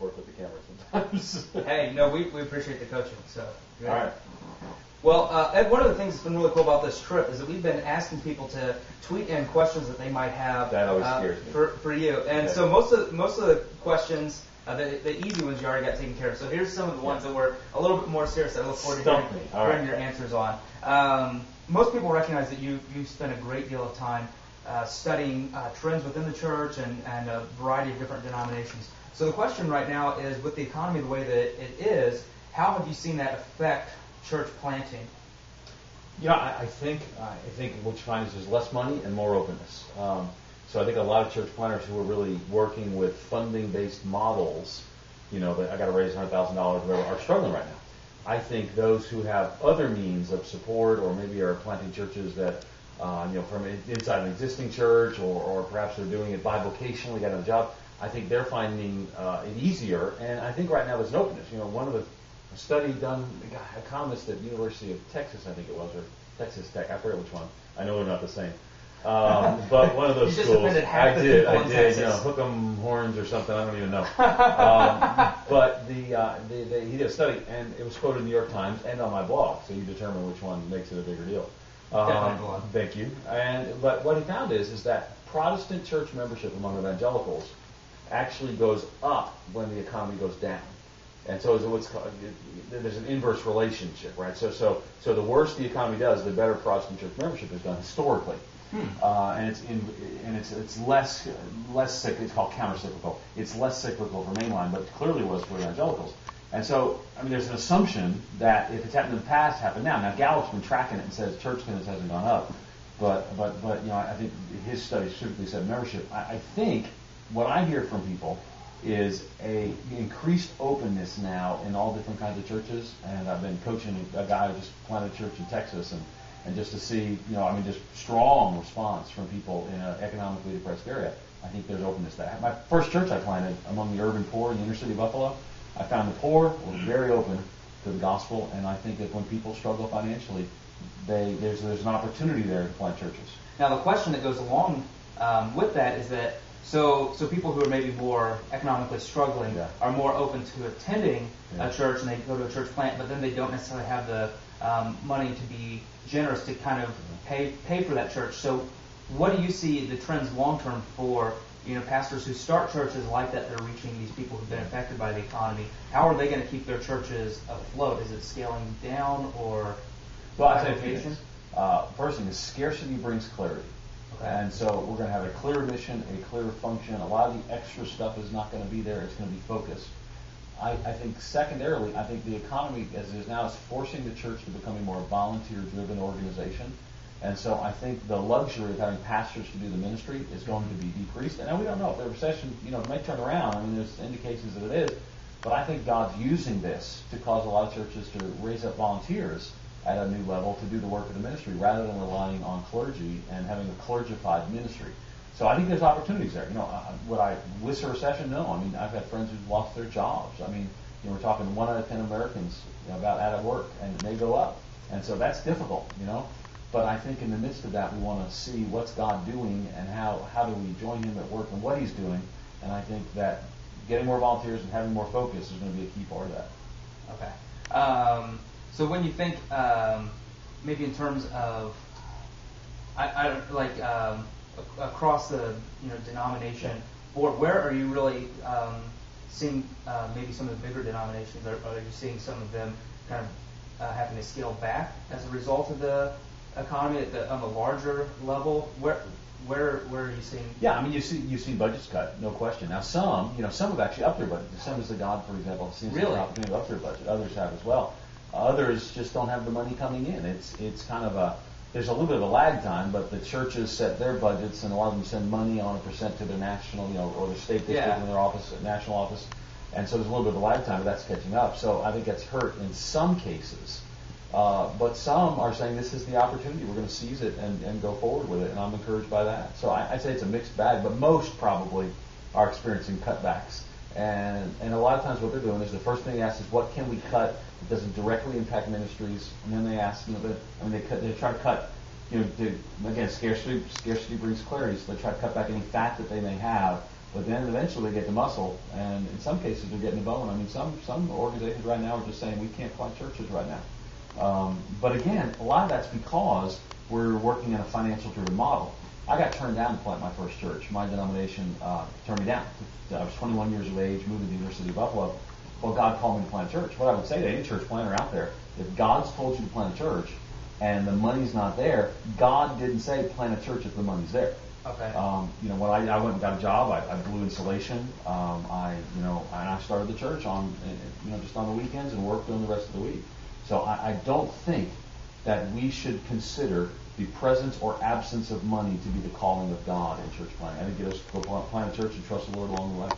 work with the camera sometimes. Hey, no, we appreciate the coaching. So, all right. Well, Ed, one of the things that's been really cool about this trip is that we've been asking people to tweet in questions that they might have. That always scares me. For you. And so most of the questions, the easy ones you already got taken care of. So here's some of the ones that were a little bit more serious that I look forward to hearing your answers on. Most people recognize that you spend a great deal of time studying trends within the church and a variety of different denominations. So the question right now is, with the economy the way that it is, how have you seen that affect church planting? Yeah, I think what you find is there's less money and more openness. So I think a lot of church planners who are really working with funding-based models, that I got to raise $100,000, whatever, are struggling right now. I think those who have other means of support, or maybe are planting churches that, from inside an existing church, or perhaps they're doing it bivocationally, got a job, I think they're finding it easier. And I think right now there's an openness. One of the study done, economist at University of Texas, I think it was, or Texas Tech, I forget which one. I know they're not the same. But one of those schools, I did, hook 'em horns or something, I don't even know. But he did a study, and it was quoted in the New York Times and on my blog, so you determine which one makes it a bigger deal. Thank you. But what he found is that Protestant church membership among evangelicals actually goes up when the economy goes down. And so there's an inverse relationship, right? So the worse the economy does, the better Protestant church membership has done historically. And it's less cyclical. It's called countercyclical. It's less cyclical for mainline, but clearly was for evangelicals. And so, there's an assumption that if it's happened in the past, it happened now. Now Gallup's been tracking it and says church attendance hasn't gone up, but I think his study specifically said membership. I think what I hear from people is a increased openness now in all different kinds of churches. And I've been coaching a guy who just planted a church in Texas, and just to see, just strong response from people in an economically depressed area. I think there's openness there. My first church I planted among the urban poor in the inner city of Buffalo, I found the poor were very open to the gospel, and I think that when people struggle financially, there's an opportunity there to plant churches. Now the question that goes along with that is that so people who are maybe more economically struggling are more open to attending a church, and they go to a church plant, but then they don't necessarily have the money to be generous to kind of pay for that church. So what do you see the trends long term for pastors who start churches like that are reaching these people who've been affected by the economy? How are they going to keep their churches afloat? Is it scaling down or bivocation? First thing is scarcity brings clarity. Okay. And so we're going to have a clear mission, a clear function. A lot of the extra stuff is not going to be there. It's going to be focused. I think secondarily, I think the economy as it is now is forcing the church to become a more volunteer-driven organization. And so I think the luxury of having pastors to do the ministry is going to be decreased. And we don't know if the recession, may turn around. There's indications that it is. But I think God's using this to cause a lot of churches to raise up volunteers at a new level to do the work of the ministry rather than relying on clergy and having a clergified ministry. So I think there's opportunities there. Would I wish a recession? No. I've had friends who've lost their jobs. We're talking 1 out of 10 Americans about out of work, and it may go up. And so that's difficult, But I think in the midst of that, we want to see what's God doing and how do we join Him at work and what He's doing. And I think that getting more volunteers and having more focus is going to be a key part of that. Okay. So when you think maybe in terms of across the denomination board, where are you really seeing maybe some of the bigger denominations? Are you seeing some of them kind of having to scale back as a result of the economy on the larger level? Where are you seeing? Yeah, you've seen budgets cut, no question. Now some have actually upped their budget. The Assemblies of God, for example, seems to have an opportunity to up their budget. Others have as well. Others just don't have the money coming in. It's kind of there's a little bit of a lag time, but the churches set their budgets, and a lot of them send money on a percent to their national, or their state district in their office, national office, and so there's a little bit of a lag time, but that's catching up. So I think that's hurt in some cases, but some are saying this is the opportunity. We're going to seize it and go forward with it, and I'm encouraged by that. So I'd say it's a mixed bag, but most probably are experiencing cutbacks. And a lot of times what they're doing is the first thing they ask is, what can we cut that doesn't directly impact ministries? And then they ask, they try to cut, again, scarcity brings clarity, so they try to cut back any fat that they may have But then eventually they get the muscle, and in some cases they're getting the bone. I mean, some organizations right now are just saying we can't plant churches right now. But again, a lot of that's because we're working in a financial driven model. I got turned down to plant my first church. My denomination turned me down. I was 21 years of age, moved to the University of Buffalo. Well, God called me to plant a church. What I would say to any church planter out there, if God's told you to plant a church and the money's not there, God didn't say plant a church if the money's there. Okay. When I went and got a job, I blew insulation. And I started the church on, just on the weekends and worked during the rest of the week. So I don't think that we should consider the presence or absence of money to be the calling of God in church planting. I think you just go plant a church and trust the Lord along the way.